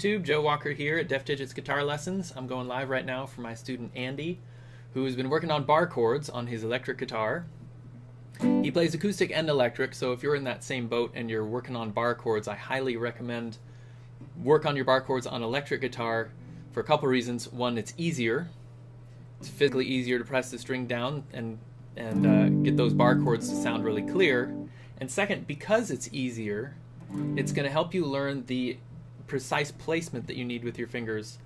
YouTube, Joe Walker here at Def Digits Guitar Lessons. I'm going live right now for my student Andy, who has been working on bar chords on his electric guitar. He plays acoustic and electric, so if you're in that same boat and you're working on bar chords, I highly recommend work on your bar chords on electric guitar for a couple reasons. One, it's easier. It's physically easier to press the string down and get those bar chords to sound really clear. And second, because it's easier, it's going to help you learn the precise placement that you need with your fingers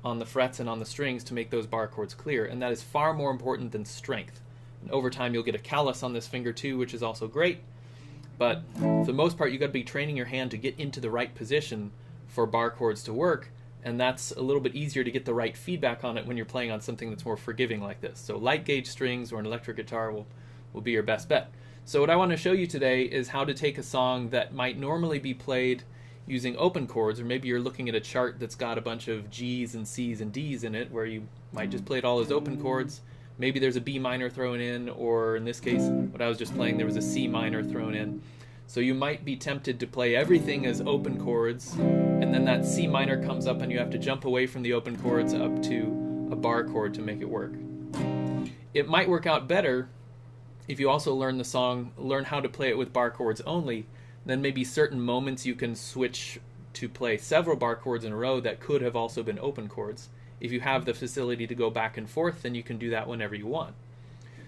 on the frets and on the strings to make those bar chords clear, and that is far more important than strength. And over time you'll get a callus on this finger too, which is also great, but for the most part you got to be training your hand to get into the right position for bar chords to work, and that's a little bit easier to get the right feedback on it when you're playing on something that's more forgiving like this. So light gauge strings or an electric guitar will be your best bet. So what I want to show you today is how to take a song that might normally be played using open chords, or maybe you're looking at a chart that's got a bunch of G's and C's and D's in it where you might just play it all as open chords. Maybe there's a B minor thrown in, or in this case, what I was just playing, there was a C minor thrown in. So you might be tempted to play everything as open chords, and then that C minor comes up and you have to jump away from the open chords up to a bar chord to make it work. It might work out better if you also learn how to play it with bar chords only. Then maybe certain moments you can switch to play several bar chords in a row that could have also been open chords. If you have the facility to go back and forth, then you can do that whenever you want.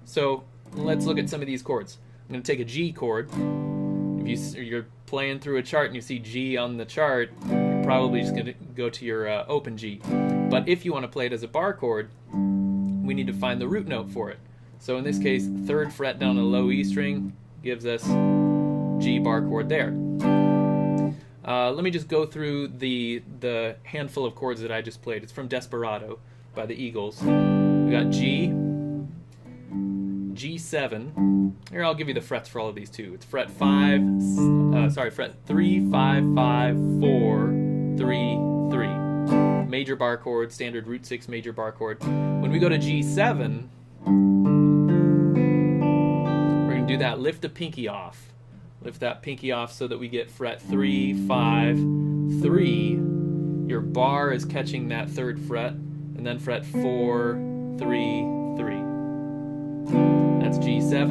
So let's look at some of these chords. I'm going to take a G chord. If you're playing through a chart and you see G on the chart, you're probably just going to go to your open G. But if you want to play it as a bar chord, we need to find the root note for it. So in this case, 3rd fret down a low E string gives us G bar chord there. Let me just go through the handful of chords that I just played. It's from Desperado by the Eagles. We got G, G7. Here, I'll give you the frets for all of these too. It's fret 3, 5, 5, 4, 3, 3. Major bar chord, standard root 6 major bar chord. When we go to G7, we're going to do that, lift the pinky off. Lift that pinky off so that we get fret 3, 5, 3. Your bar is catching that 3rd fret, and then fret 4, 3, 3. That's G7,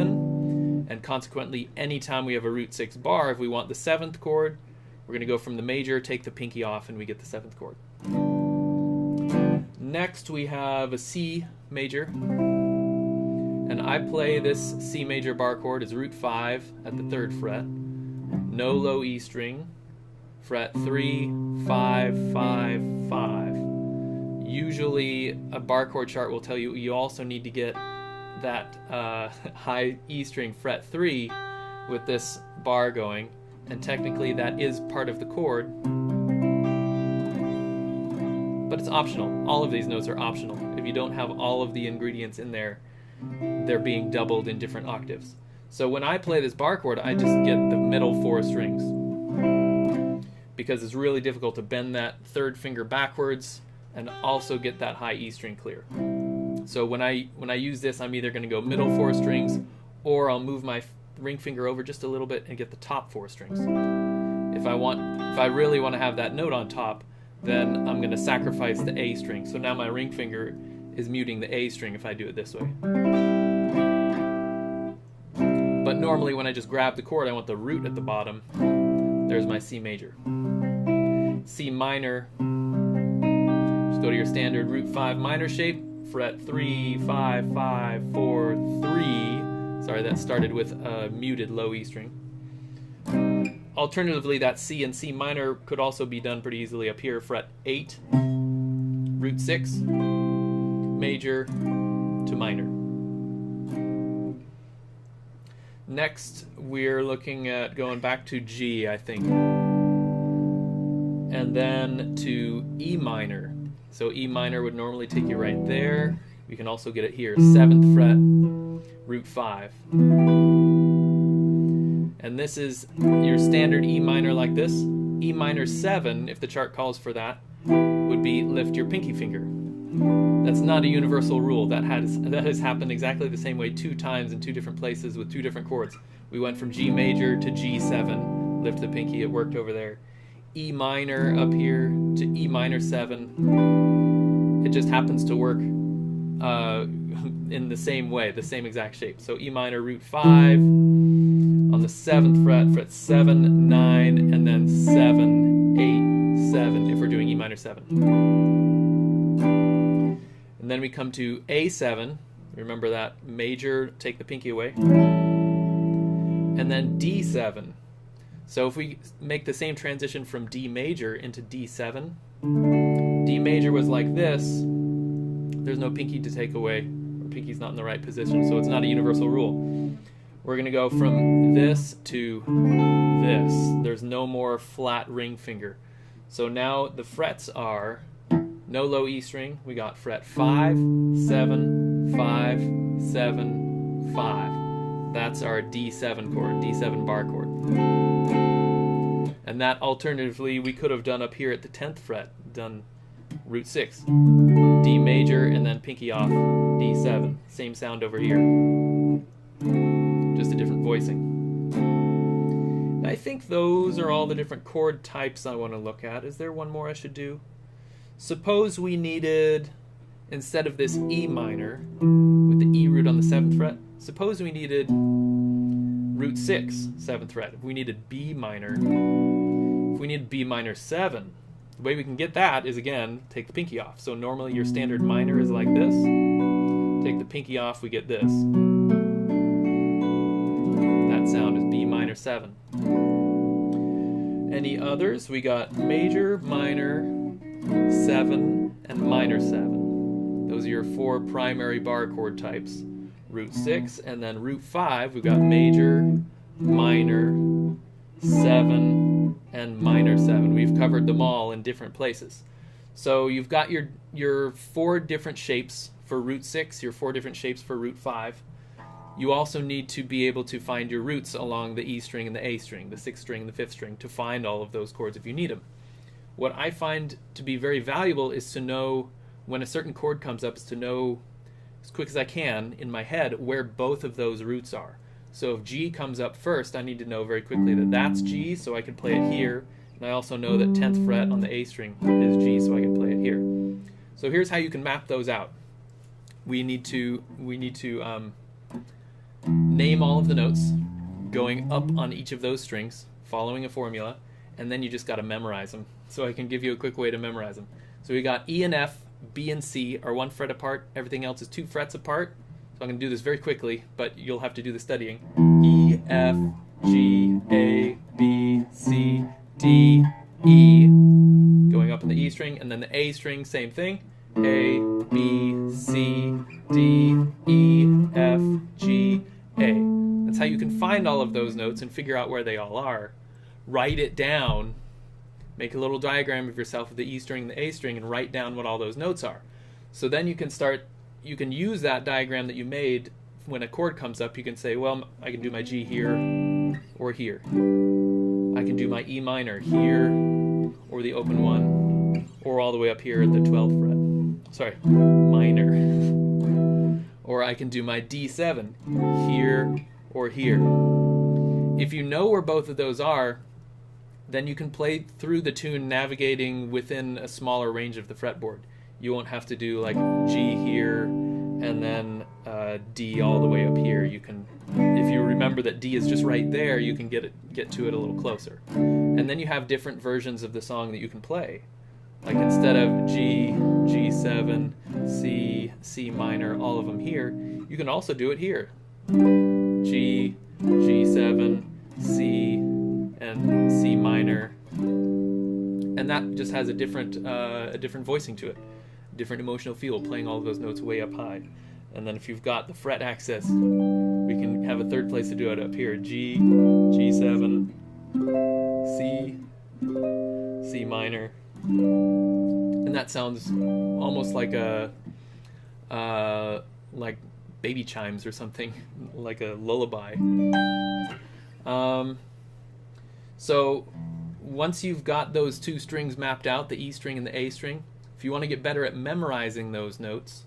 and consequently anytime we have a root 6 bar, if we want the 7th chord, we're going to go from the major, take the pinky off, and we get the 7th chord. Next we have a C major. And I play this C major bar chord as root 5 at the 3rd fret, no low E string, fret 3, 5, 5, 5. Usually a bar chord chart will tell you also need to get that high E string, fret 3, with this bar going, and technically that is part of the chord, but it's optional. All of these notes are optional. If you don't have all of the ingredients in there, they're being doubled in different octaves. So when I play this bar chord, I just get the middle 4 strings, because it's really difficult to bend that 3rd finger backwards and also get that high E string clear. So when I use this, I'm either going to go middle 4 strings, or I'll move my ring finger over just a little bit and get the top 4 strings. If I really want to have that note on top, then I'm going to sacrifice the A string. So now my ring finger is muting the A string if I do it this way. But normally when I just grab the chord, I want the root at the bottom. There's my C major. C minor, just go to your standard root 5 minor shape, fret 3, 5, 5, 4, 3. Sorry, that started with a muted low E string. Alternatively, that C and C minor could also be done pretty easily up here, fret 8, root 6, major to minor. Next, we're looking at going back to G, I think, and then to E minor. So E minor would normally take you right there. We can also get it here, 7th fret, root 5. And this is your standard E minor like this. E minor 7, if the chart calls for that, would be lift your pinky finger. That's not a universal rule. That has happened exactly the same way 2 times in 2 different places with 2 different chords. We went from G major to G7, lift the pinky, it worked over there. E minor up here to E minor 7. It just happens to work in the same way, the same exact shape. So E minor root 5 on the 7th fret, fret 7, 9, and then 7, 8, 7 if we're doing E minor 7. And then we come to A7. Remember that major, take the pinky away. And then D7. So if we make the same transition from D major into D7, D major was like this. There's no pinky to take away. Or pinky's not in the right position, so it's not a universal rule. We're going to go from this to this. There's no more flat ring finger. So now the frets are no low E string. We got fret 5, 7, 5, 7, 5. That's our D7 chord, D7 bar chord. And that alternatively we could have done up here at the 10th fret, done root 6, D major, and then pinky off, D7. Same sound over here, just a different voicing. And I think those are all the different chord types I want to look at. Is there one more I should do? Suppose we needed, instead of this E minor with the E root on the 7th fret, suppose we needed root 6, 7th fret. If we needed B minor, if we needed B minor 7, the way we can get that is, again, take the pinky off. So normally your standard minor is like this. Take the pinky off, we get this. That sound is B minor 7. Any others? We got major, minor, 7, and minor 7. Those are your 4 primary bar chord types. Root 6, and then root 5, we've got major, minor, 7, and minor 7. We've covered them all in different places. So you've got your 4 different shapes for root 6, your 4 different shapes for root 5. You also need to be able to find your roots along the E string and the A string, the 6th string and the 5th string, to find all of those chords if you need them. What I find to be very valuable is to know when a certain chord comes up, is to know as quick as I can in my head where both of those roots are. So if G comes up first, I need to know very quickly that that's G, so I can play it here. And I also know that 10th fret on the A string is G, so I can play it here. So here's how you can map those out. We need to name all of the notes going up on each of those strings, following a formula, and then you just got to memorize them. So I can give you a quick way to memorize them. So we got E and F, B and C are 1 fret apart. Everything else is 2 frets apart. So I'm going to do this very quickly, but you'll have to do the studying. E, F, G, A, B, C, D, E, going up in the E string, and then the A string, same thing. A, B, C, D, E, F, G, A. That's how you can find all of those notes and figure out where they all are. Write it down. Make a little diagram of yourself with the E string and the A string and write down what all those notes are. So then you can use that diagram that you made when a chord comes up. You can say, well, I can do my G here or here. I can do my E minor here or the open one or all the way up here at the 12th fret. Sorry, minor. Or I can do my D7 here or here. If you know where both of those are, then you can play through the tune navigating within a smaller range of the fretboard. You won't have to do like G here and then D all the way up here. You can, if you remember that D is just right there, you can get to it a little closer. And then you have different versions of the song that you can play. Like instead of G, G7, C, C minor, all of them here, you can also do it here. G, G7, C, and C minor, and that just has a different voicing to it, different emotional feel, playing all of those notes way up high. And then if you've got the fret access, we can have a third place to do it up here: G, G7, C, C minor, and that sounds almost like like baby chimes or something, like a lullaby. So once you've got those 2 strings mapped out, the E string and the A string, if you want to get better at memorizing those notes,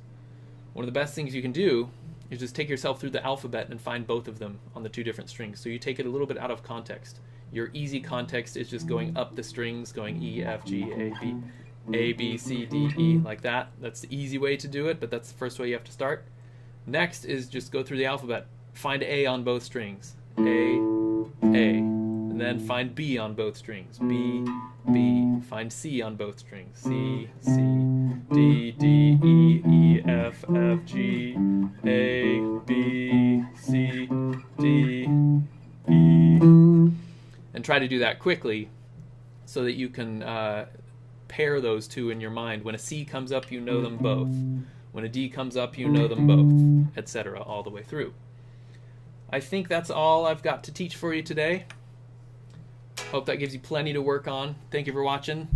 one of the best things you can do is just take yourself through the alphabet and find both of them on the 2 different strings. So you take it a little bit out of context. Your easy context is just going up the strings, going E, F, G, A, B, C, D, E, like that. That's the easy way to do it, but that's the first way you have to start. Next is just go through the alphabet. Find A on both strings. A. And then find B on both strings. B. Find C on both strings. C. D, E, F, G, A, B, C, D, E. And try to do that quickly so that you can pair those two in your mind. When a C comes up, you know them both. When a D comes up, you know them both, etc., all the way through. I think that's all I've got to teach for you today. Hope that gives you plenty to work on. Thank you for watching.